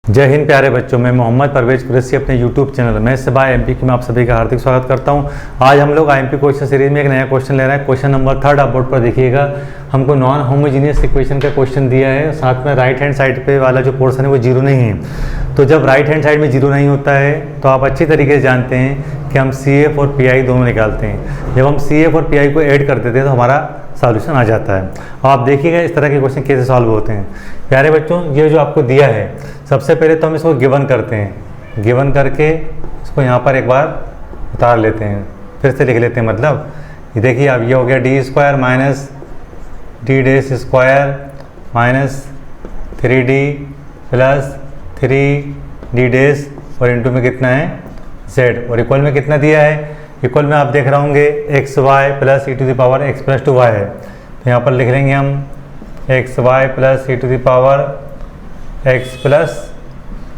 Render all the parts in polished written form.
जय हिंद प्यारे बच्चों, मैं मोहम्मद परवेज कुरैशी अपने YouTube चैनल मैं सिवाय एमपी की मैं आप सभी का हार्दिक स्वागत करता हूं। आज हम लोग आईएमपी क्वेश्चन सीरीज में एक नया क्वेश्चन ले रहे हैं। क्वेश्चन नंबर 3 आप बोर्ड पर देखिएगा। हमको नॉन होमोजीनियस इक्वेशन का क्वेश्चन दिया है, साथ में राइट हैंड साइड पे वाला जो पोर्शन है वो जीरो नहीं है। तो जब राइट हैंड साइड में जीरो नहीं होता है तो आप अच्छी तरीके से जानते हैं कि हम CF और PI दोनों निकालते हैं। जब हम CF और PI को ऐड कर देते हैं तो हमारा सॉल्यूशन आ जाता है। और आप देखिएगा इस तरह के क्वेश्चन कैसे सॉल्व होते हैं। प्यारे बच्चों, ये जो आपको दिया है, सबसे पहले तो हम इसको गिवन करते हैं। गिवन करके इसको यहाँ पर एक बार उतार लेते हैं, फिर से लिख लेते हैं। मतलब ये देखिए, अब ये हो गया D square minus D dash square minus 3D plus 3D dash और इंटू में कितना है Z, और इक्वल में कितना दिया है, इक्वल में आप देख रहे होंगे x Y plus e to the power x plus 2y है। तो यहाँ पर लिख लेंगे हम x Y plus e to the power x plus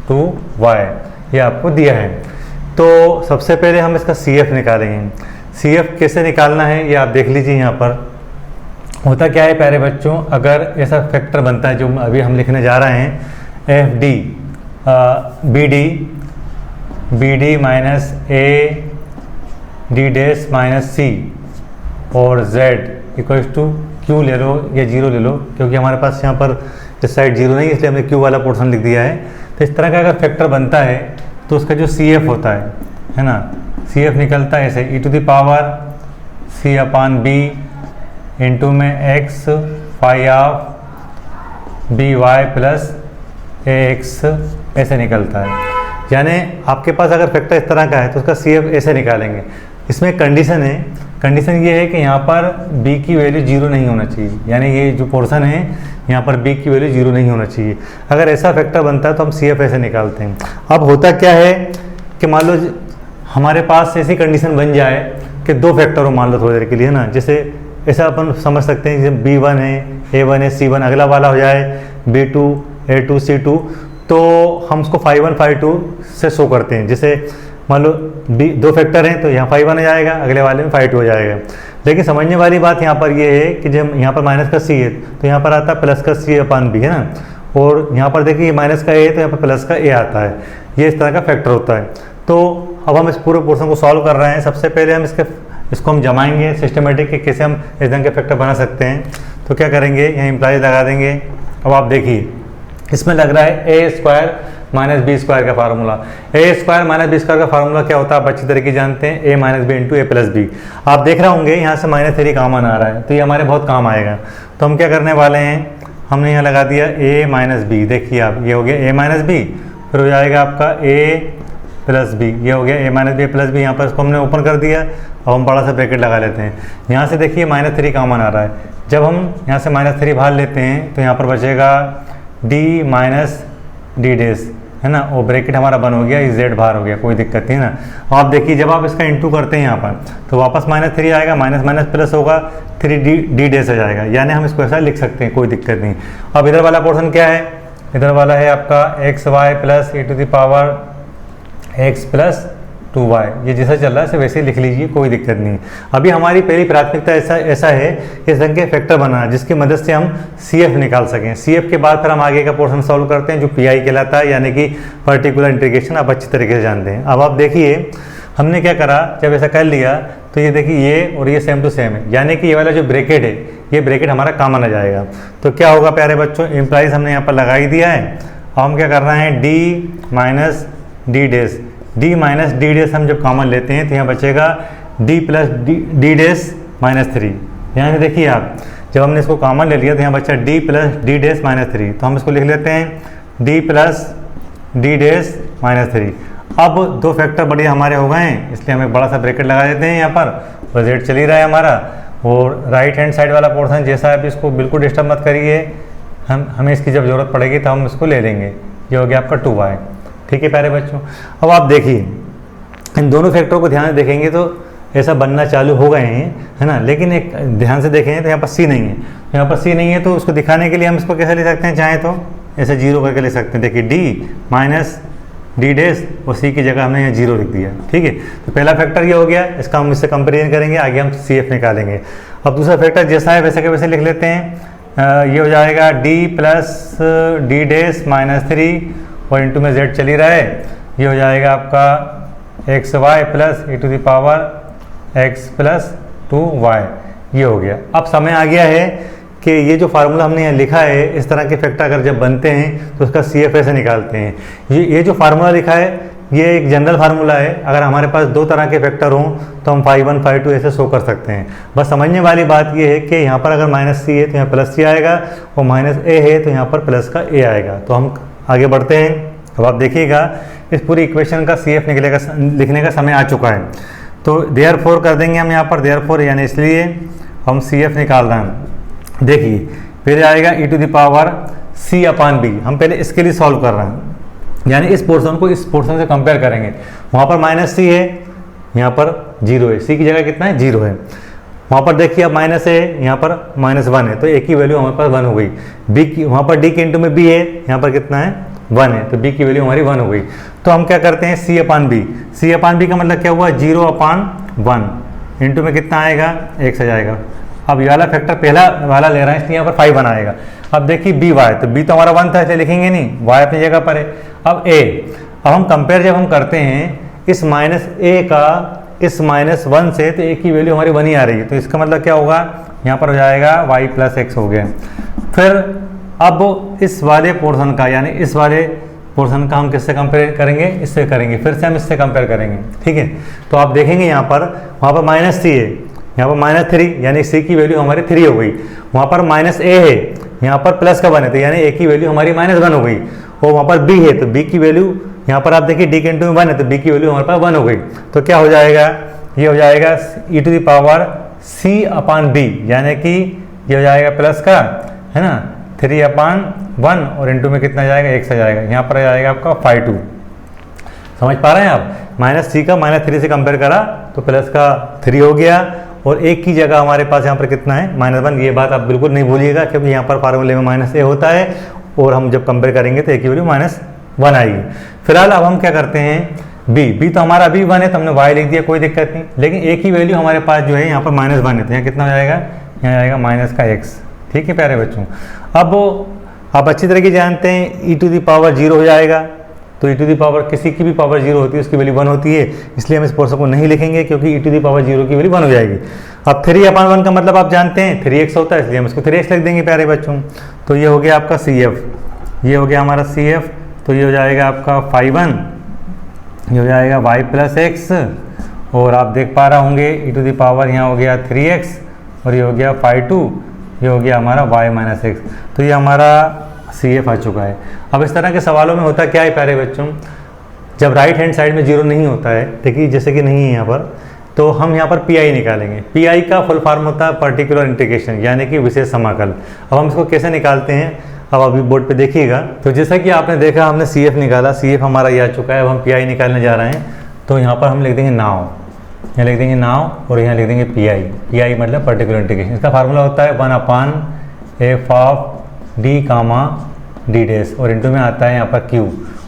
2y, ये आपको दिया है। तो सबसे पहले हम इसका CF निकालेंगे। CF कैसे निकालना है ये आप देख लीजिए। यहाँ पर होता क्या है प्यारे बच्चों, अगर ऐसा फैक्टर बनता है जो अभी हम लिखने जा रहे हैं, FD BD minus A D डेस माइनस C और Z इक्वल्स टू Q ले लो या जीरो ले लो, क्योंकि हमारे पास यहाँ पर इस साइड जीरो नहीं है इसलिए हमने Q वाला पोर्शन लिख दिया है। तो इस तरह का अगर फैक्टर बनता है तो उसका जो CF होता है ना, CF निकलता है ऐसे E to the power C upon B into में x phi of BY plus AX ऐसे निकलता है। यानी आपके पास अगर फैक्टर इस तरह का है तो उसका CF ऐसे निकालेंगे। इसमें एक कंडीशन है, कंडीशन ये है कि यहाँ पर B की वैल्यू जीरो नहीं होना चाहिए, यानी ये जो पोर्शन है यहाँ पर B की वैल्यू जीरो नहीं होना चाहिए। अगर ऐसा फैक्टर बनता है तो हम CF ऐसे निकालते हैं। अब होता क्या है कि मान लो हमारे पास ऐसी कंडीशन बन जाए कि दो फैक्टर हो, मान लो थोड़ी देर के लिए, है ना, जैसे ऐसा अपन समझ सकते हैं जैसे B1 है, A1 है, C1, अगला वाला हो जाए B2 A2 C2, तो हम उसको phi 1 phi 2 से शो करते हैं। जैसे मान लो दो फैक्टर हैं तो यहाँ phi 1 हो जाएगा, अगले वाले में phi 2 हो जाएगा। लेकिन समझने वाली बात यहाँ पर ये है कि जब यहाँ पर माइनस का C है तो यहाँ पर आता है प्लस का C अपान B, है ना, और यहाँ पर देखिए माइनस का A है तो यहाँ पर प्लस का A आता है। ये इस तरह का फैक्टर होता है। तो अब हम इस पूरे पोर्शन को सॉल्व कर रहे हैं। सबसे पहले हम इसको हम जमाएंगे सिस्टमेटिक कि कैसे हम इस ढंग के फैक्टर बना सकते हैं। तो क्या करेंगे, यहाँ इम्प्लाइज लगा देंगे। अब आप देखिए इसमें लग रहा है ए स्क्वायर माइनस बी स्क्वायर का फार्मूला। ए स्क्वायर माइनस बी स्क्वायर का फार्मूला क्या होता है आप अच्छी तरीके जानते हैं, ए माइनस बी इंटू ए प्लस बी। आप देख रहे होंगे यहाँ से -3 कॉमन आ रहा है तो ये हमारे बहुत काम आएगा। तो हम क्या करने वाले हैं, हमने यहाँ लगा दिया ए माइनस बी। देखिए आप, ये हो गया ए माइनस बी, फिर हो जाएगा आपका ए प्लस बी, ये हो गया ए माइनस बी प्लस बी। यहाँ पर इसको हमने ओपन कर दिया। अब हम बड़ा सा ब्रैकेट लगा लेते हैं। यहाँ से देखिए -3 कॉमन आ रहा है। जब हम यहाँ से -3 बाहर लेते हैं तो यहाँ पर बचेगा D माइनस डी डेस, है ना, और ब्रैकेट हमारा बन हो गया, Z बाहर हो गया, कोई दिक्कत नहीं ना। आप देखिए जब आप इसका इंटू करते हैं यहाँ पर तो वापस -3 आएगा, माइनस माइनस प्लस होगा, 3D डेस हो जाएगा। यानी हम इसको ऐसा लिख सकते हैं, कोई दिक्कत नहीं। अब इधर वाला पोर्शन क्या है, इधर वाला है आपका x Y plus e to the power x plus 2y। ये जैसा चल रहा है इसे वैसे ही लिख लीजिए, कोई दिक्कत नहीं। अभी हमारी पहली प्राथमिकता ऐसा है कि इस ढंग के फैक्टर बनाना जिसकी मदद से हम CF निकाल सकें। CF के बाद फिर हम आगे का पोर्शन सॉल्व करते हैं जो PI कहलाता है, यानी कि पर्टिकुलर इंटीग्रेशन। आप अच्छी तरीके से जानते हैं। अब आप देखिए हमने क्या करा, जब ऐसा कर लिया तो ये देखिए ये और ये सेम टू सेम है, यानी कि ये वाला जो ब्रैकेट है ये ब्रैकेट हमारा कॉमन आ जाएगा। तो क्या होगा प्यारे बच्चों, इम्प्लाइज हमने यहाँ पर लगा ही दिया है। अब हम क्या कर रहे हैं, D माइनस डी डेस, D माइनस डी डेस हम जब कॉमन लेते हैं तो यहाँ बचेगा D प्लस डी डेस माइनस 3। यहाँ से देखिए आप, जब हमने इसको कॉमन ले लिया तो यहाँ बचा D प्लस डी डेस माइनस 3। तो हम इसको लिख लेते हैं D प्लस डी डेस माइनस 3। अब दो फैक्टर बढ़िया हमारे हो गए हैं, इसलिए हम एक बड़ा सा ब्रैकेट लगा देते हैं यहाँ पर, और Z चल ही रहा है हमारा। और राइट हैंड साइड वाला पोर्शन जैसा है, इसको बिल्कुल डिस्टर्ब मत करिए, हमें इसकी जब ज़रूरत पड़ेगी तो हम इसको ले लेंगे। ये हो गया आपका 2y। ठीक है प्यारे बच्चों, अब आप देखिए इन दोनों फैक्टरों को ध्यान से देखेंगे तो ऐसा बनना चालू हो गए हैं, है ना। लेकिन एक ध्यान से देखेंगे तो यहाँ पर C नहीं है, यहाँ पर C नहीं है तो उसको दिखाने के लिए हम इसको कैसे ले सकते हैं, चाहे तो ऐसे जीरो करके ले सकते हैं। देखिए D माइनस डी डेस और C की जगह हमने यहाँ जीरो लिख दिया। ठीक है, तो पहला फैक्टर ये हो गया, इसका हम इससे कंपेरिजन करेंगे, आगे हम CF निकालेंगे। अब दूसरा फैक्टर जैसा है वैसे के वैसे लिख लेते हैं। ये हो जाएगा D प्लस डी डेस माइनस 3 और इनटू में z चल ही रहा है, ये हो जाएगा आपका x Y plus e to the power x plus 2y, ये हो गया। अब समय आ गया है कि ये जो फार्मूला हमने यहाँ लिखा है, इस तरह के फैक्टर अगर जब बनते हैं तो उसका CF ऐसे निकालते हैं। ये जो फार्मूला लिखा है ये एक जनरल फार्मूला है। अगर हमारे पास दो तरह के फैक्टर हों तो हम phi1 phi2 ऐसे शो कर सकते हैं। बस समझने वाली बात ये है कि यहाँ पर अगर -c है तो यहाँ +c आएगा, और -a है तो यहाँ पर प्लस का a आएगा। तो हम आगे बढ़ते हैं। अब आप देखिएगा इस पूरी इक्वेशन का CF लिखने का समय आ चुका है। तो देयरफॉर कर देंगे हम यहाँ पर, देयरफॉर यानी इसलिए हम CF निकाल रहे हैं। देखिए फिर आएगा e to the power c/b। हम पहले इसके लिए सॉल्व कर रहे हैं, यानी इस पोर्शन को इस पोर्शन से कंपेयर करेंगे। वहाँ पर -c है, यहाँ पर 0 है, c की जगह कितना है 0 है। वहाँ पर देखिए अब माइनस है, यहाँ पर -1 है, तो a की वैल्यू हमारे पास 1 हो गई। b की वहाँ पर d के इंटू में b है, यहाँ पर कितना है 1 है, तो b की वैल्यू हमारी 1 हो गई। तो हम क्या करते हैं c/b, c/b का मतलब क्या हुआ 0/1 इंटू में कितना आएगा x आ जाएगा। अब ये वाला फैक्टर पहला वाला ले रहे हैं इसलिए यहाँ पर 5 आएगा। अब देखिए बी वाई, तो बी तो हमारा 1 था इसलिए लिखेंगे नहीं, वाई अपनी जगह पर है। अब ए, अब हम कंपेयर जब हम करते हैं इस -a का इस -1 से, तो a की वैल्यू हमारी 1 ही आ रही है। तो इसका मतलब क्या होगा, यहाँ पर हो जाएगा y + x हो गया। फिर अब इस वाले पोर्शन का, यानी इस वाले पोर्शन का हम किससे कंपेयर करेंगे, इससे करेंगे। फिर से हम इससे कंपेयर करेंगे, ठीक है। तो आप देखेंगे यहाँ पर, वहाँ पर -c है, यहाँ पर -3, यानी c की वैल्यू हमारी 3 हो गई। वहाँ पर -a है, यहाँ पर प्लस का 1 है, तो यानी a की वैल्यू हमारी -1 हो गई। और वहाँ पर b है, तो b की वैल्यू यहाँ पर आप देखिए d के इंटू में 1 है, तो b की वैल्यू हमारे पास 1 हो गई। तो क्या हो जाएगा, ये हो जाएगा e to the power c/b, यानी कि ये हो जाएगा प्लस का, है ना, 3/1 और इंटू में कितना जाएगा x आ जाएगा। यहाँ पर आ जाएगा आपका 5/2। समझ पा रहे हैं आप, -c का -3 से कंपेयर करा तो प्लस का 3 हो गया, और एक की जगह हमारे पास यहाँ पर कितना है -1। ये बात आप बिल्कुल नहीं भूलिएगा, क्योंकि यहाँ पर फार्मूले में -a होता है, और हम जब कंपेयर करेंगे तो a की वैल्यू -1 आएगी। फिलहाल अब हम क्या करते हैं, b तो हमारा अभी 1 है, तो हमने y लिख दिया, कोई दिक्कत नहीं। लेकिन a की वैल्यू हमारे पास जो है यहाँ पर -1 है, तो यहाँ कितना हो जाएगा, यहाँ आएगा -x। ठीक है प्यारे बच्चों, अब आप अच्छी तरह की जानते हैं e टू द पावर 0 हो जाएगा। तो e टू द पावर किसी की भी पावर 0 होती है, उसकी वैल्यू 1 होती है, इसलिए हम इस पोर्शन को नहीं लिखेंगे, क्योंकि e टू द पावर 0 की वैल्यू 1 हो जाएगी। अब 3/1 का मतलब आप जानते हैं 3x होता है, इसलिए हम इसको 3x लिख देंगे प्यारे बच्चों। तो ये हो गया आपका CF, ये हो गया हमारा CF। तो ये हो जाएगा आपका 5/1, ये हो जाएगा y + x, और आप देख पा रहे होंगे e टू द पावर यहाँ हो गया 3x, और ये हो गया 5/2, ये हो गया हमारा y - x। तो ये हमारा CF आ चुका है। अब इस तरह के सवालों में होता क्या है प्यारे बच्चों, जब राइट हैंड साइड में 0 नहीं होता है, देखिए जैसे कि नहीं है यहाँ पर, तो हम यहाँ पर PI निकालेंगे। PI का फुल फॉर्म होता है पर्टिकुलर इंटीग्रेशन, यानी कि विशेष समाकल। अब हम इसको कैसे निकालते हैं, अब अभी बोर्ड पे देखिएगा। तो जैसा कि आपने देखा हमने CF निकाला, CF हमारा ये आ चुका है। अब हम PI निकालने जा रहे हैं, तो यहाँ पर हम लिख देंगे नाव, यहाँ लिख देंगे नाव, और यहाँ लिख देंगे PI मतलब पर्टिकुलर इंटीग्रेशन। इसका फार्मूला होता है 1/f(d), और इंटू में आता है यहाँ पर Q,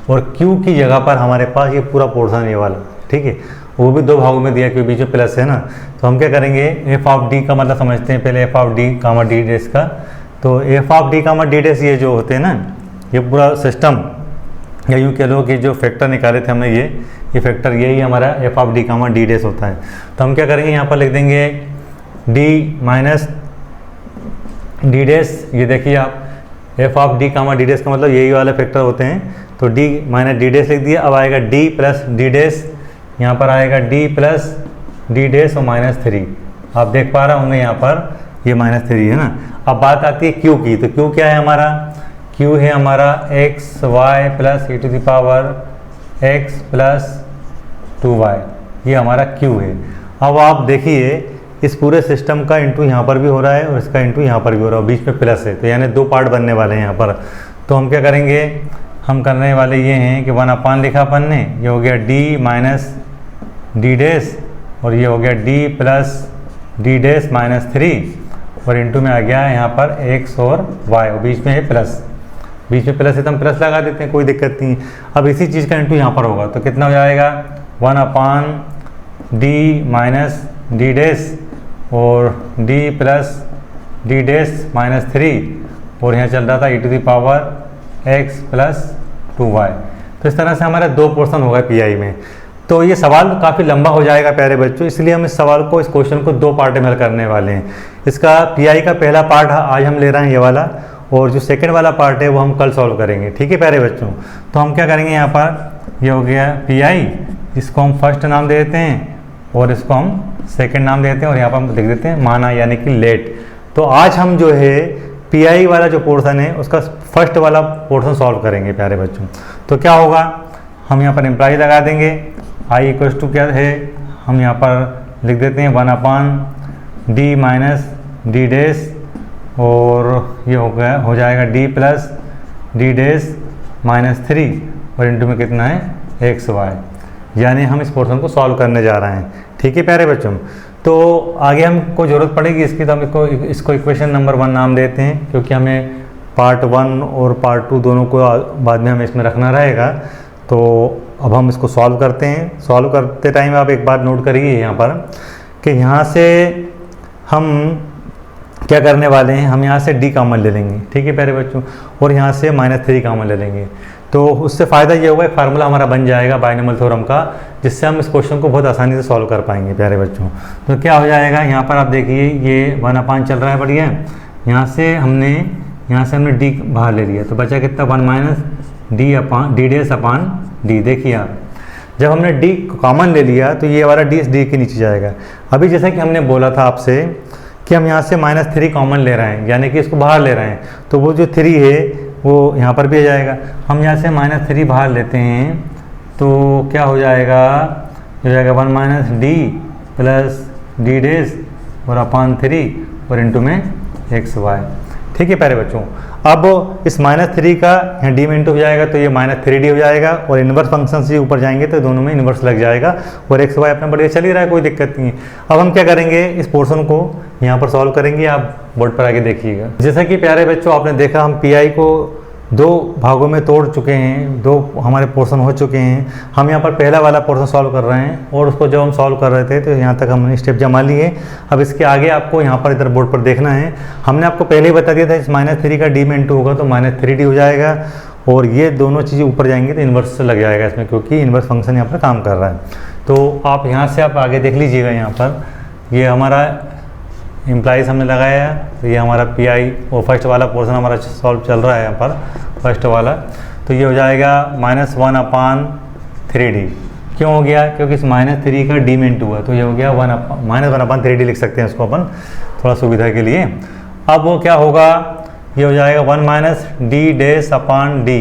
और Q की जगह पर हमारे पास ये पूरा पोर्शन ये वाला, ठीक है, वो भी 2 भागों में दिया, क्योंकि बीच में प्लस है ना। तो हम क्या करेंगे, f(d) का मतलब समझते हैं पहले, f(d), का। तो f(d), ये जो होते हैं ना, ये पूरा सिस्टम, या यूँ कह लो कि जो फैक्टर निकाले थे हमने, ये फैक्टर यही हमारा f(d), होता है। तो हम क्या करेंगे, यहाँ पर लिख देंगे d - d'। ये देखिए आप, f(d), का मतलब यही वाले फैक्टर होते हैं। तो d - d' लिख दिया। अब आएगा d + d', यहाँ पर आएगा d + d' और -3। आप देख पा रहे होंगे यहाँ पर ये -3 है ना। अब बात आती है q की, तो q क्या है हमारा, q है हमारा xy + e to the power x + 2y, ये हमारा q है। अब आप देखिए इस पूरे सिस्टम का इंटू यहाँ पर भी हो रहा है, और इसका इंटू यहाँ पर भी हो रहा है, बीच में प्लस है, तो यानी 2 पार्ट बनने वाले हैं यहाँ पर। तो हम क्या करेंगे, हम करने वाले ये हैं कि 1/, लिखा अपन ने, ये हो गया d - d', और ये हो गया d + d' - 3, और इंटू में आ गया यहाँ पर x और y, और बीच में है प्लस, बीच में प्लस है तो हम प्लस लगा देते हैं, कोई दिक्कत नहीं। अब इसी चीज़ का इंटू यहाँ पर होगा, तो कितना हो जाएगा 1/d - d', और d + d' - 3, और यहाँ चल रहा था e to the power x + 2y। तो इस तरह से हमारा 2 पोर्शन होगा पीआई में। तो ये सवाल काफ़ी लंबा हो जाएगा प्यारे बच्चों, इसलिए हम इस सवाल को, इस क्वेश्चन को 2 पार्ट में हल करने वाले हैं। इसका पीआई का पहला पार्ट आज हम ले रहे हैं ये वाला, और जो सेकंड वाला पार्ट है वो हम कल सॉल्व करेंगे। ठीक है प्यारे बच्चों, तो हम क्या करेंगे, यहाँ पर ये हो गया पीआई, इसको हम फर्स्ट नाम दे देते हैं और इसको हम सेकंड नाम देते हैं, और यहाँ पर हम लिख देते हैं माना यानी कि लेट। तो आज हम जो है पीआई वाला जो पोर्शन है उसका फर्स्ट वाला पोर्शन सॉल्व करेंगे प्यारे बच्चों। तो क्या होगा, हम यहाँ पर इम्प्लाई लगा देंगे, आई इक्वल टू क्या है, हम यहाँ पर लिख देते हैं 1/d माइनस डी डैश, और ये हो जाएगा d plus D dash minus 3, और इंटू में कितना है xy, यानी हम इस पोर्शन को सॉल्व करने जा रहे हैं। ठीक है प्यारे बच्चों, तो आगे हमको ज़रूरत पड़ेगी इसकी, तो हम इसको इक्वेशन नंबर 1 नाम देते हैं, क्योंकि हमें पार्ट 1 और पार्ट 2 दोनों को बाद में हमें इसमें रखना रहेगा। तो अब हम इसको सॉल्व करते हैं। सॉल्व करते टाइम आप एक बात नोट करिए यहाँ पर कि यहाँ से हम क्या करने वाले हैं, हम यहाँ से d कॉमन ले लेंगे। ठीक है प्यारे बच्चों, और यहाँ से -3 कॉमन ले लेंगे। तो उससे फ़ायदा ये होगा, एक फार्मूला हमारा बन जाएगा बाइनोमियल थ्योरम का, जिससे हम इस क्वेश्चन को बहुत आसानी से सॉल्व कर पाएंगे प्यारे बच्चों। तो क्या हो जाएगा, यहाँ पर आप देखिए ये 1/, चल रहा है बढ़िया, यहाँ से हमने d बाहर ले लिया, तो बचा कितना 1 माइनस डी डैश अपान डी। देखिए आप, जब हमने d कॉमन ले लिया तो ये वाला d इस d के नीचे जाएगा। अभी जैसा कि हमने बोला था आपसे कि हम यहाँ से -3 कॉमन ले रहे हैं, यानी कि इसको बाहर ले रहे हैं, तो वो जो 3 है वो यहाँ पर भी आ जाएगा। हम यहाँ से -3 बाहर लेते हैं तो क्या हो जाएगा, 1 minus D plus D dash और अपान 3 और इंटू में xy। ठीक है प्यारे बच्चों, अब इस -3 का यहाँ डी में इंटू हो जाएगा, तो ये -3d हो जाएगा, और इन्वर्स फंक्शन से ऊपर जाएंगे तो दोनों में इन्वर्स लग जाएगा, और xy अपना बढ़िया चल ही रहा है, कोई दिक्कत नहीं है। अब हम क्या करेंगे, इस पोर्शन को यहाँ पर सॉल्व करेंगे, आप बोर्ड पर आके देखिएगा। जैसा कि प्यारे बच्चों आपने देखा, हम पीआई को 2 भागों में तोड़ चुके हैं, 2 हमारे पोर्शन हो चुके हैं। हम यहाँ पर पहला वाला पोर्शन सॉल्व कर रहे हैं, और उसको जब हम सॉल्व कर रहे थे तो यहाँ तक हमने स्टेप जमा लिए। अब इसके आगे आपको यहाँ पर इधर बोर्ड पर देखना है। हमने आपको पहले ही बता दिया था, इस -3 का d में इंटू होगा तो -3d हो जाएगा, और ये दोनों चीज़ें ऊपर जाएंगी तो इन्वर्स से लग जाएगा इसमें, क्योंकि इन्वर्स फंक्शन यहाँ पर काम कर रहा है। तो आप यहाँ से आप आगे देख लीजिएगा, यहाँ पर ये हमारा इम्प्लाइज हमने लगाया है, तो ये हमारा पीआई और फर्स्ट वाला पोर्शन हमारा सॉल्व चल रहा है यहाँ पर फर्स्ट वाला। तो ये हो जाएगा -1/3d। क्यों हो गया, क्योंकि इस -3 का d में इंटू हुआ, तो ये हो गया -1/3d लिख सकते हैं इसको अपन थोड़ा सुविधा के लिए। अब वो क्या होगा, ये हो जाएगा 1 माइनस डी डैश अपान डी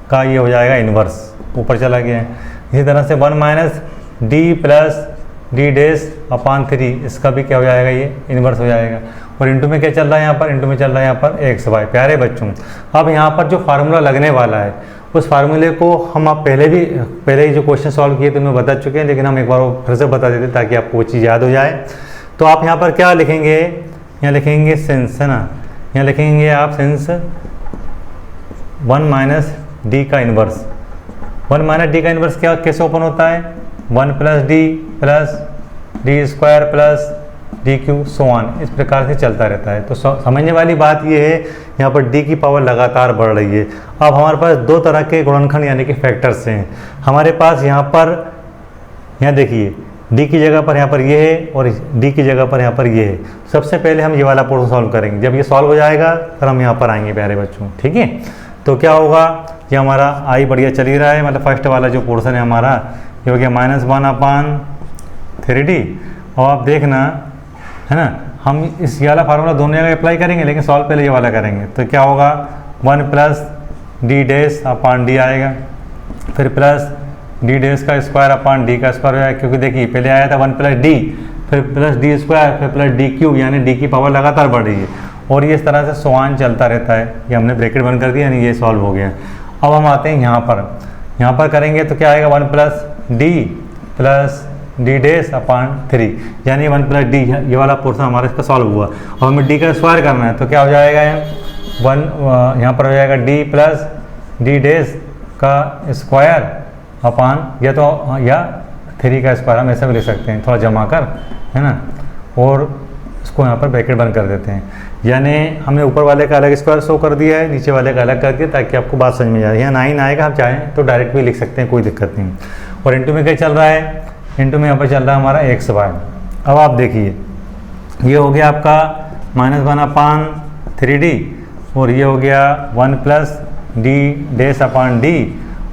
का ये हो जाएगा इन्वर्स, ऊपर चला गया है। इसी तरह से 1 minus D plus D dash अपान 3, इसका भी क्या हो जाएगा, ये इन्वर्स हो जाएगा। और इंटू में क्या चल रहा है यहाँ पर, इंटू में चल रहा है यहाँ पर xy। प्यारे बच्चों, अब यहाँ पर जो फार्मूला लगने वाला है उस फार्मूले को हम आप पहले ही जो क्वेश्चन सॉल्व किए तो मैं बता चुके हैं, लेकिन हम एक बार वो फिर से बता देते ताकि आपको वो चीज़ याद हो जाए। तो आप यहाँ पर क्या लिखेंगे, यहाँ लिखेंगे सेंस, है ना, यहाँ लिखेंगे आप सेंस 1 माइनस डी का इन्वर्स। 1 माइनस डी का इन्वर्स क्या कैसे ओपन होता है, 1 plus D square plus D Q so on, इस प्रकार से चलता रहता है। तो समझने वाली बात ये है, यहाँ पर डी की पावर लगातार बढ़ रही है। अब हमारे पास 2 तरह के गुणनखंड यानी कि फैक्टर्स हैं हमारे पास। यहाँ देखिए डी की जगह पर यहाँ पर ये है, और डी की जगह पर यहाँ पर ये है। सबसे पहले हम ये वाला पोर्शन सॉल्व करेंगे, जब ये सॉल्व हो जाएगा फिर हम यहाँ पर आएंगे प्यारे बच्चों। ठीक है, तो क्या होगा, ये हमारा आई बढ़िया चल ही रहा है, मतलब फर्स्ट वाला जो पोर्शन है हमारा ये हो गया -1/3d। और आप देखना, है ना, हम इस वाला फार्मूला दोनों जगह अप्लाई करेंगे, लेकिन सॉल्व पहले ये वाला करेंगे। तो क्या होगा, 1 प्लस डी डैश अपान डी आएगा, फिर प्लस डी डैश का स्क्वायर अपान डी का स्क्वायर हो जाएगा, क्योंकि देखिए पहले आया था 1 प्लस डी, फिर प्लस डी स्क्वायर, फिर प्लस डी क्यूब, यानी डी की पावर लगातार बढ़ रही है। और ये इस तरह से सोआन चलता रहता है। ये हमने ब्रैकेट बंद कर दिया, यानी ये सॉल्व हो गया। अब हम आते हैं यहाँ पर करेंगे तो क्या आएगा, 1 प्लस डी डैश अपान 3, यानी 1 प्लस डी, ये वाला पोर्शन हमारा इसका सॉल्व हुआ। और हमें डी का स्क्वायर करना है, तो क्या हो जाएगा, यहाँ पर हो जाएगा डी प्लस डी डैश का स्क्वायर अपान या 3 का स्क्वायर, हम ऐसा भी लिख सकते हैं थोड़ा जमा कर, है ना, और इसको यहाँ पर ब्रैकेट बंद कर देते हैं। यानी हमने ऊपर वाले का अलग स्क्वायर शो कर दिया है, नीचे वाले का अलग कर दिया, ताकि आपको बात समझ में जाए। यहाँ 9 आएगा, हम चाहें तो डायरेक्ट भी लिख सकते हैं, कोई दिक्कत नहीं। और इंटू में क्या चल रहा है, इंटू में यहाँ पर चल रहा है हमारा एक्स वाई। अब आप देखिए ये हो गया आपका -1/3D और ये हो गया 1 + d⁻/d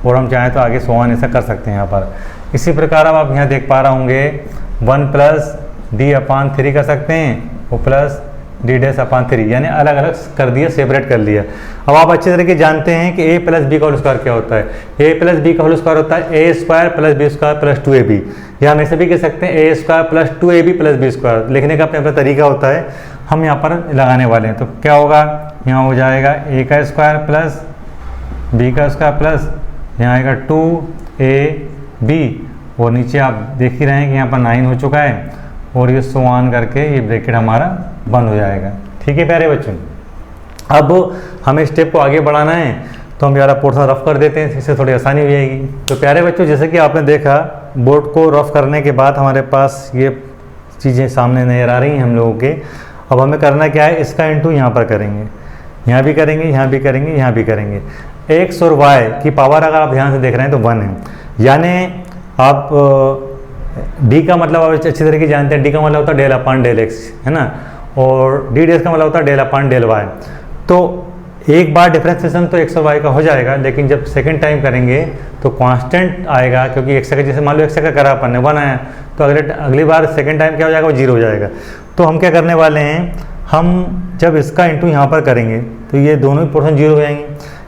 और हम चाहें तो आगे सोवन ऐसा कर सकते हैं यहाँ पर। इसी प्रकार अब आप यहाँ देख पा रहे होंगे 1 + d/3 कर सकते हैं और प्लस d⁻3 यानी अलग अलग कर दिया, सेपरेट कर लिया। अब आप अच्छी तरीके जानते हैं कि a + b का होल स्क्वायर क्या होता है। a + b का होल स्क्वायर होता है a² + b² + 2ab, या हम ऐसे भी कह सकते हैं a² + 2ab + b²। लिखने का अपना अपना तरीका होता है, हम यहाँ पर लगाने वाले हैं। तो क्या होगा, यहाँ हो जाएगा a² + b² प्लस यहाँ आएगा 2ab और नीचे आप देख ही रहे हैं कि यहाँ पर 9 हो चुका है और ये सोआन करके ये ब्रैकेट हमारा बंद हो जाएगा। ठीक है प्यारे बच्चों, अब हमें स्टेप को आगे बढ़ाना है तो हम यारा पोर्शन रफ कर देते हैं, इससे थोड़ी आसानी हो जाएगी। तो प्यारे बच्चों, जैसे कि आपने देखा बोर्ड को रफ करने के बाद हमारे पास ये चीज़ें सामने नजर आ रही हैं हम लोगों के। अब हमें करना क्या है, इसका इंटू यहाँ पर करेंगे, यहाँ भी करेंगे, यहाँ भी करेंगे, यहाँ भी करेंगे। एक्स और वाई की पावर अगर आप ध्यान से देख रहे हैं तो 1 है, यानी आप डी का मतलब आप अच्छी तरीके जानते हैं, डी का मतलब होता है del/del x, है ना, और डी डेस का मतलब होता है del/del y। तो एक बार डिफ्रेंसिएशन तो एक्स और वाई का हो जाएगा, लेकिन जब सेकंड टाइम करेंगे तो कांस्टेंट आएगा, क्योंकि एक्स का जैसे मान लो एक्स का करा अपन ने 1 आया, तो अगली बार सेकंड टाइम क्या हो जाएगा, वो 0 हो जाएगा। तो हम क्या करने वाले हैं, हम जब इसका इंटू यहाँ पर करेंगे तो ये दोनों ही पोर्शन 0 हो जाएंगे,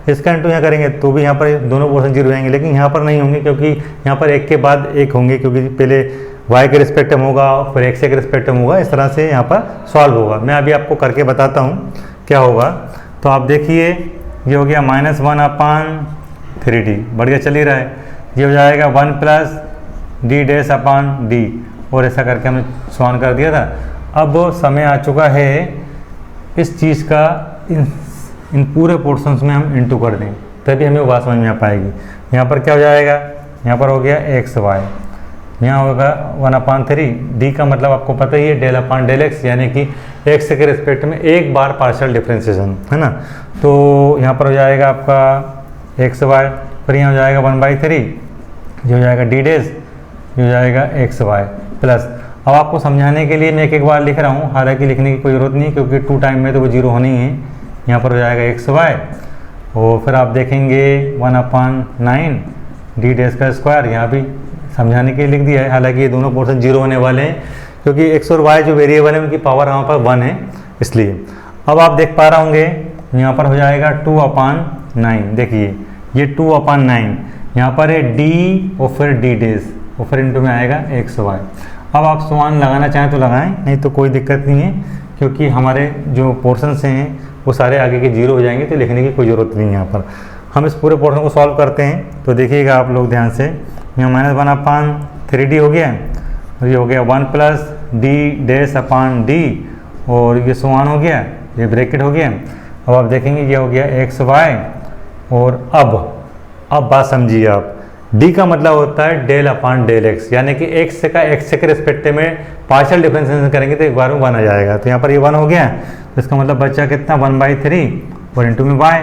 इसका इंटू यहाँ करेंगे तो भी यहाँ पर दोनों पोर्शन 0 हो जाएंगे, लेकिन यहाँ पर नहीं होंगे, क्योंकि यहाँ पर एक के बाद एक होंगे, क्योंकि पहले y के रिस्पेक्ट में होगा फिर x के रिस्पेक्ट में होगा, इस तरह से यहाँ पर सॉल्व होगा। मैं अभी आपको करके बताता हूँ क्या होगा। तो आप देखिए ये हो गया -1/3D, बढ़िया चल ही रहा है। ये हो जाएगा 1 + d⁻d और ऐसा करके हमने सॉल्व कर दिया था। अब समय आ चुका है इस चीज़ का इन पूरे पोर्शंस में हम इंटू कर दें, तभी हमें वो बात समझ में आ पाएगी। यहाँ पर क्या हो जाएगा, यहाँ पर हो गया एक्स वाई, यहाँ होगा 1/3, डी का मतलब आपको पता ही है del/del x, यानी कि x के रिस्पेक्ट में एक बार पार्शियल डिफ्रेंसिएशन, है ना। तो यहाँ पर हो जाएगा आपका एक्स वाई, फिर यहाँ हो जाएगा 1/3, ये हो जाएगा d डेज, ये हो जाएगा एक्स वाई प्लस। अब आपको समझाने के लिए मैं एक बार लिख रहा हूँ, हालांकि लिखने की कोई ज़रूरत नहीं, क्योंकि 2 टाइम में तो वो 0 होनी है। यहाँ पर हो जाएगा एक्स वाई और फिर आप देखेंगे 1/9 d², यहाँ भी समझाने के लिए लिख दिया है, हालांकि ये दोनों पोर्शन 0 होने वाले हैं, क्योंकि एक्स और वाई जो वेरिएबल है उनकी पावर यहाँ पर 1 है, इसलिए। अब आप देख पा रहे होंगे यहाँ पर हो जाएगा 2/9, देखिए ये 2/9, यहाँ पर है d और फिर d डेज और फिर इंटू में आएगा एक्स वाई। अब आप समान लगाना चाहें तो लगाएं, नहीं तो कोई दिक्कत नहीं है, क्योंकि हमारे जो पोर्शंस हैं वो सारे आगे के 0 हो जाएंगे, तो लिखने की कोई ज़रूरत नहीं है। यहाँ पर हम इस पूरे पोर्शन को सॉल्व करते हैं, तो देखिएगा आप लोग ध्यान से। यहाँ -1/3D हो गया और ये हो गया 1 + d⁻d और ये समान हो गया, ये ब्रैकेट हो गया। अब आप देखेंगे ये हो गया एक्स वाई और अब बात समझिए आप, d का मतलब होता है del/del x, यानी कि x के रिस्पेक्ट में पार्शियल डिफरेंशिएशन करेंगे तो एक बार में 1 आ जाएगा। तो यहाँ पर ये 1 हो गया, तो इसका मतलब बचा कितना 1/3 और इंटू में y।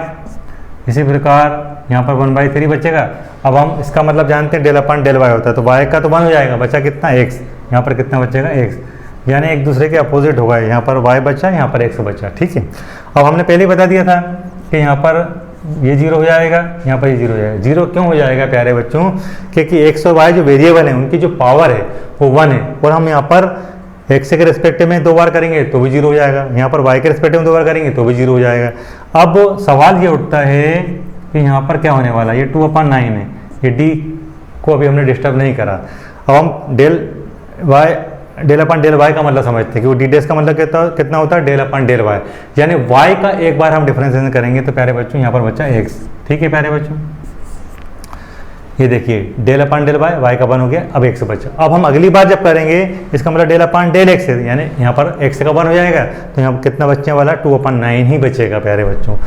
इसी प्रकार यहाँ पर 1/3 बचेगा। अब हम इसका मतलब जानते हैं del/del y होता है, तो y का तो 1 हो जाएगा, बचा कितना x, यहाँ पर कितना बचेगा x, यानी एक दूसरे के अपोजिट होगा, यहाँ पर y बचा, यहाँ पर x बचा। ठीक है, अब हमने पहले ही बता दिया था कि यहाँ पर ये 0 हो जाएगा, यहाँ पर ये 0 हो जाएगा। 0 क्यों हो जाएगा प्यारे बच्चों, क्योंकि x और y जो वेरिएबल है उनकी जो पावर है वो 1 है, और हम यहाँ पर x के रिस्पेक्ट में 2 बार करेंगे तो भी 0 हो जाएगा, यहाँ पर y के रिस्पेक्ट में 2 बार करेंगे तो भी 0 हो जाएगा। अब सवाल ये उठता है कि यहाँ पर क्या होने वाला है, ये 2/9 है, ये d को अभी हमने डिस्टर्ब नहीं करा। अब हम del/del y का मतलब समझते हैं कि वो d डेस का मतलब कितना होता है del/del y, यानी y का एक बार हम डिफरेंशिएशन करेंगे तो प्यारे बच्चों यहाँ पर बचा x। ठीक है प्यारे बच्चों, ये देखिए del/del y का 1 हो गया, अब x बचा। अब हम अगली बार जब करेंगे इसका मतलब del/del x है, यानी यहाँ पर x का 1 हो जाएगा, तो यहाँ पर कितना बचने वाला 2/9 ही बचेगा प्यारे बच्चों।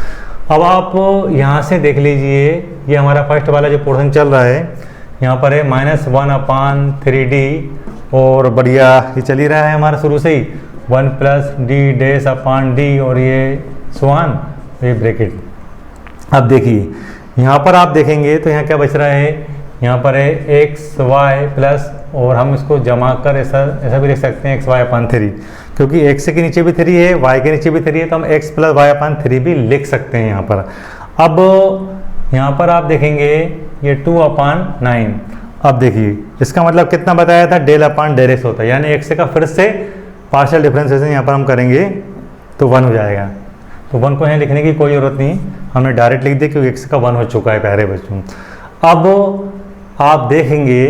अब आप यहाँ से देख लीजिए, ये हमारा फर्स्ट वाला जो पोर्शन चल रहा है यहाँ पर है -1/3D और बढ़िया ये चल ही रहा है हमारा शुरू से ही। 1 प्लस डी डैश अपान डी और ये स्वान, ये ब्रैकेट। अब देखिए यहाँ पर आप देखेंगे तो यहाँ क्या बच रहा है, यहाँ पर है एक्स वाई प्लस, और हम इसको जमा कर ऐसा भी लिख सकते हैं एक्स वाई अपान 3, क्योंकि एक्स के नीचे भी 3 है, वाई के नीचे भी 3 है, तो हम एक्स प्लस वाई अपान 3 भी लिख सकते हैं यहाँ पर। अब यहाँ पर आप देखेंगे ये 2 अपान 9। अब देखिए इसका मतलब कितना बताया था, डेल अपान डेल एक्स होता है, यानी एक्स का फिर से पार्शियल डिफरेंशिएशन यहाँ पर हम करेंगे तो 1 हो जाएगा। तो 1 को यहाँ लिखने की कोई ज़रूरत नहीं, हमने डायरेक्ट लिख दिया क्योंकि एक्स का 1 हो चुका है प्यारे बच्चों। अब आप देखेंगे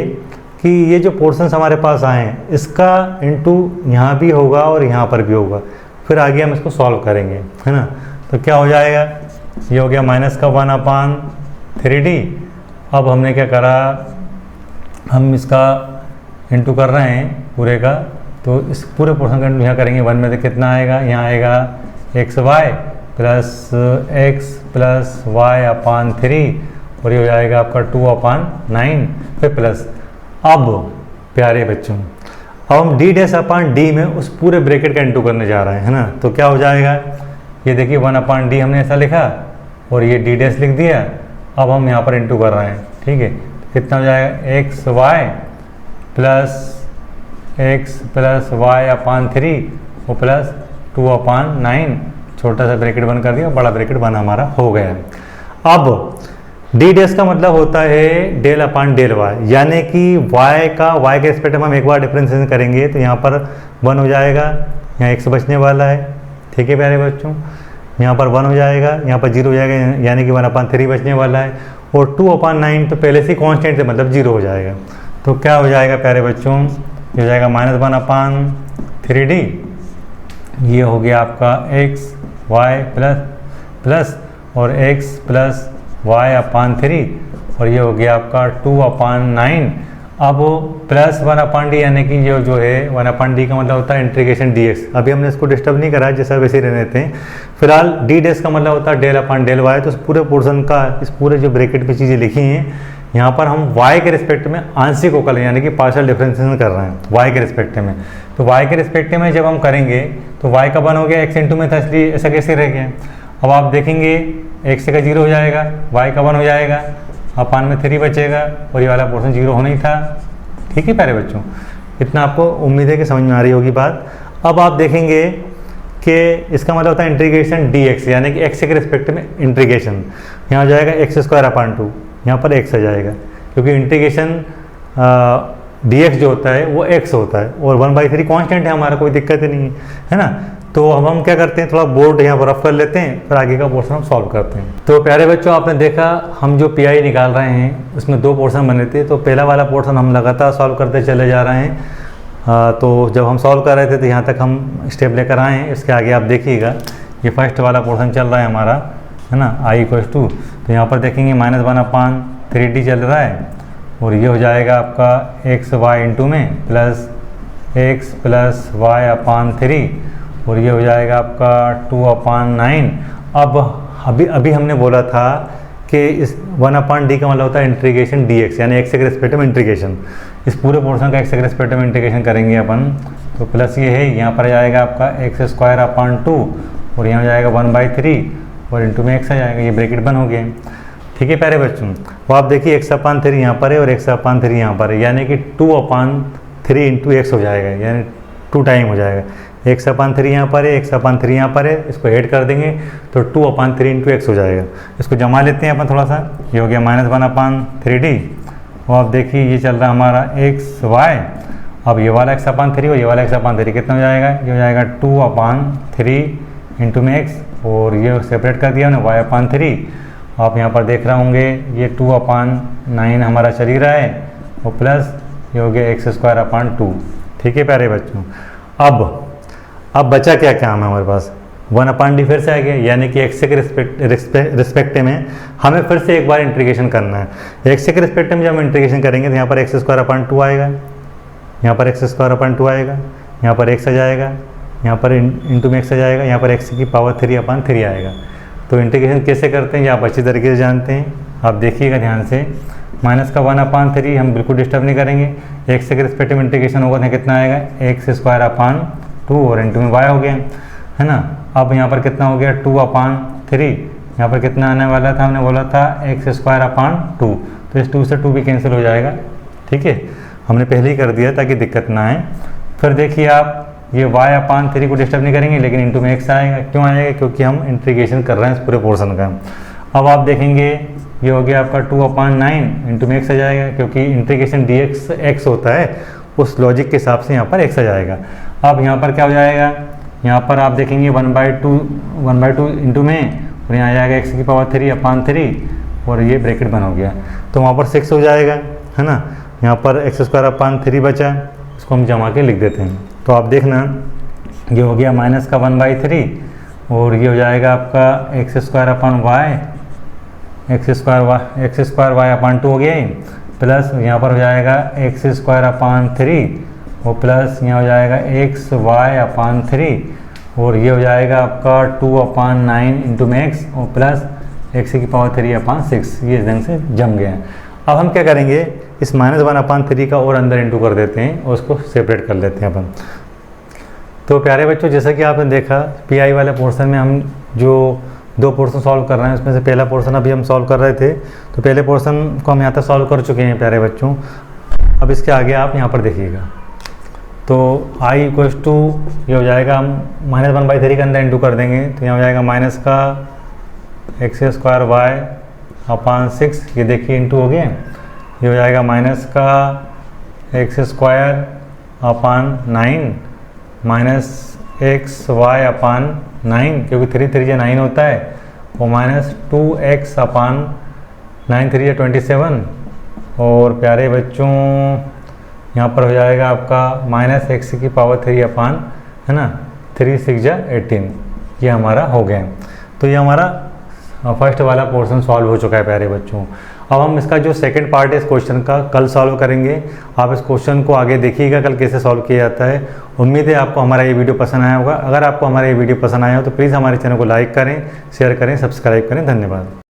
कि ये जो पोर्शंस हमारे पास आए हैं इसका इनटू यहाँ भी होगा और यहाँ पर भी होगा, फिर आगे हम इसको सॉल्व करेंगे, है ना। तो क्या हो जाएगा, ये हो गया माइनस का 1 अपान 3D। अब हमने क्या करा, हम इसका इनटू कर रहे हैं पूरे का, तो इस पूरे पोर्शन का इनटू यहाँ करेंगे 1 में, तो कितना आएगा, यहाँ आएगा X Y plus X plus Y upon 3, और ये हो जाएगा आपका 2 अपान 9 फिर प्लस। अब प्यारे बच्चों अब हम डी डैश अपान डी में उस पूरे ब्रैकेट का इनटू करने जा रहे हैं, है ना। तो क्या हो जाएगा, ये देखिए 1 अपान डी हमने ऐसा लिखा और ये डी डैश लिख दिया। अब हम यहाँ पर इनटू कर रहे हैं, ठीक है। कितना हो जाएगा, एक्स प्लस वाई अपान 3 और प्लस 2 अपान 9, छोटा सा ब्रैकेट बंद कर दिया, बड़ा ब्रैकेट बना हमारा हो गया। अब डी डैश का मतलब होता है डेल अपान डेल वाई, यानी कि वाई के रिस्पेक्ट में हम एक बार डिफरेंशिएशन करेंगे तो यहाँ पर 1 हो जाएगा, यहाँ एक्स बचने वाला है, ठीक है प्यारे बच्चों। यहाँ पर 1 हो जाएगा, यहाँ पर 0 हो जाएगा, यानी कि 1 अपान 3 बचने वाला है, और 2 अपान 9 तो पहले से कांस्टेंट है, मतलब 0 हो जाएगा। तो क्या हो जाएगा प्यारे बच्चों, ये हो जाएगा माइनस 1 अपान 3D, ये हो गया आपका एक्स वाई प्लस और एक्स प्लस वाई अपान 3, और ये हो गया आपका 2 अपान 9। अब प्लस 1 अपान डी, यानी कि ये जो है 1 अपान डी का मतलब होता है इंटीग्रेशन डी एक्स। अभी हमने इसको डिस्टर्ब नहीं करा, जैसा वैसे ही रहने देते हैं। फिलहाल डी डैश का मतलब होता है डेल अपान डेल वाई। तो इस पूरे पोर्शन का, इस पूरे जो ब्रैकेट में चीज़ें लिखी हैं, यहाँ पर हम y के रिस्पेक्ट में आंशिक अवकलन यानी कि पार्शियल डिफरेंशिएशन कर रहे हैं y के रिस्पेक्ट में। तो y के रिस्पेक्ट में जब हम करेंगे तो y का 1 हो गया, x इंटू में था इसलिए ऐसा कैसे रह गया। अब आप देखेंगे x का 0 हो जाएगा, y का 1 हो जाएगा, अपान में 3 बचेगा, और ये वाला पोर्शन 0 होना ही था, ठीक है प्यारे बच्चों। इतना आपको उम्मीद है कि समझ में आ रही होगी बात। अब आप देखेंगे कि इसका मतलब होता है इंटीग्रेशन dx, यानी कि x के रिस्पेक्ट में इंटीग्रेशन। यहाँ हो जाएगा एक्स स्क्वायर अपान 2, यहाँ पर x आ जाएगा, क्योंकि इंटीग्रेशन dx जो होता है वो x होता है, और 1/3 कांस्टेंट है हमारा, कोई दिक्कत ही नहीं है ना। तो अब हम क्या करते हैं, थोड़ा बोर्ड यहाँ पर रफ कर लेते हैं, फिर आगे का पोर्शन हम सॉल्व करते हैं। तो प्यारे बच्चों आपने देखा हम जो पीआई निकाल रहे हैं उसमें 2 पोर्शन बने थे। तो पहला वाला पोर्शन हम लगातार सॉल्व करते चले जा रहे हैं। तो जब हम सॉल्व कर रहे थे तो यहाँ तक हम स्टेप लेकर आए हैं। इसके आगे आप देखिएगा ये फर्स्ट वाला पोर्शन चल रहा है हमारा, है ना, i = 2। तो यहाँ पर देखेंगे -1 अपान 3D चल रहा है, और ये हो जाएगा आपका एक्स वाई इंटू में plus X plus Y upon 3, और ये हो जाएगा आपका 2 अपान 9। अब अभी हमने बोला था कि इस 1 अपान डी का मतलब होता है इंटीग्रेशन dx, यानी x के रिस्पेक्ट में इंटीग्रेशन। इस पूरे पोर्शन का x के रिस्पेक्ट में इंटीग्रेशन करेंगे अपन, तो प्लस ये है, यहाँ पर जाएगा आपका एक्स स्क्वायर अपान 2, और यहाँ हो जाएगा 1/3, और इंटू में x आ जाएगा, ये ब्रैकेट बंद हो गए, ठीक है प्यारे बच्चों। तो आप देखिए x अपान 3 यहाँ पर है और x अपान 3 यहाँ पर है, यानी कि 2 अपान 3 इंटू एक्स हो जाएगा, यानी 2 टाइम हो जाएगा। x अपान 3 यहाँ पर है, x अपान 3 यहाँ पर है, इसको ऐड कर देंगे तो 2 अपान 3 इंटू एक्स हो जाएगा। इसको जमा लेते हैं अपन थोड़ा सा, ये हो गया -1 अपान 3D, और आप देखिए ये चल रहा है हमारा एक्स वाई। अब ये वाला x अपान 3 और ये वाला x अपान 3 कितना हो जाएगा, ये हो जाएगा 2 अपान 3 इंटू में एक्स, और ये सेपरेट कर दिया हमने y अपान 3। आप यहाँ पर देख रहे होंगे ये 2 अपान 9 हमारा चल ही रहा है, और प्लस ये हो गया एक्स स्क्वायर अपान 2, ठीक है प्यारे बच्चों। अब बचा क्या काम है हमारे पास, 1 अपान डी फिर से आ गया, यानी कि एक्स के रिस्पेक्ट में हमें फिर से एक बार इंटीग्रेशन करना है। एक्स के रिस्पेक्ट में जब हम इंटीग्रेशन करेंगे तो यहाँ पर एक्स स्क्वायर अपान 2 आएगा, यहाँ पर एक्स स्क्वायर अपान 2 आएगा, यहाँ पर एक्स आ जाएगा, यहाँ पर इंटू में एक्स आ जाएगा, यहाँ पर एक्स की पावर 3 अपान 3 आएगा। तो इंटीग्रेशन कैसे करते हैं ये आप अच्छी तरीके से जानते हैं, आप देखिएगा ध्यान से। -1 अपान 3 हम बिल्कुल डिस्टर्ब नहीं करेंगे, एक्स के रिस्पेक्ट में इंटीग्रेशन होगा तो कितना आएगा, एक्स स्क्वायर अपान 2 और इनटू में y हो गया, है ना। अब यहाँ पर कितना हो गया 2/3, यहाँ पर कितना आने वाला था, हमने बोला था x²/2, तो इस 2 से 2 भी कैंसिल हो जाएगा, ठीक है। हमने पहले ही कर दिया ताकि दिक्कत ना आए। फिर देखिए आप ये y/3 को डिस्टर्ब नहीं करेंगे, लेकिन इनटू में x आएगा। क्यों आएगा? क्योंकि हम इंटीग्रेशन कर रहे हैं इस पूरे पोर्शन का। अब आप देखेंगे ये हो गया आपका 2/9, इनटू में x आ जाएगा, क्योंकि इंटीग्रेशन dx x होता है, उस लॉजिक के हिसाब से यहाँ पर x आ जाएगा। अब यहाँ पर क्या हो जाएगा, यहाँ पर आप देखेंगे 1/2 इनटू में, और यहाँ आ जाएगा x⁻³ और ये ब्रैकेट बन हो गया, तो वहाँ पर 6 हो जाएगा, है ना। यहाँ पर x²/3 बचा, इसको हम जमा के लिख देते हैं। तो आप देखना ये हो गया -1/3 और ये हो जाएगा आपका x²y/2 हो गया, प्लस यहाँ पर हो जाएगा x²/3 और प्लस यहाँ हो जाएगा xy/3 और ये हो जाएगा आपका 2/9 इनटू में x और प्लस x⁻³ ये ढंग से जम गया। अब हम क्या करेंगे, इस -1/3 का और अंदर इंटू कर देते हैं और उसको सेपरेट कर लेते हैं अपन। तो प्यारे बच्चों, जैसा कि आपने देखा पीआई वाले पोर्शन में हम जो 2 पोर्शन सॉल्व कर रहे हैं, उसमें से पहला पोर्शन अभी हम सॉल्व कर रहे थे, तो पहले पोर्शन को हम यहाँ तक सॉल्व कर चुके हैं प्यारे बच्चों। अब इसके आगे आप यहाँ पर देखिएगा, तो i = ये हो जाएगा, हम -1/3 के अंदर इंटू कर देंगे, तो यहाँ हो जाएगा माइनस का x²y/6, ये देखिए इंटू हो गया। ये हो जाएगा माइनस का x² माइनस xy/9, क्योंकि 3 3 9 होता है, और माइनस 2x/9 3 27, और प्यारे बच्चों यहाँ पर हो जाएगा आपका -x⁻³ है ना, 3 6 18, ये हमारा हो गया। तो ये हमारा फर्स्ट वाला पोर्शन सॉल्व हो चुका है प्यारे बच्चों। अब हम इसका जो सेकंड पार्ट है इस क्वेश्चन का कल सॉल्व करेंगे। आप इस क्वेश्चन को आगे देखिएगा कल कैसे सॉल्व किया जाता है। उम्मीद है आपको हमारा ये वीडियो पसंद आया होगा। अगर आपको हमारा ये वीडियो पसंद आया हो तो प्लीज़ हमारे चैनल को लाइक करें, शेयर करें, सब्सक्राइब करें। धन्यवाद।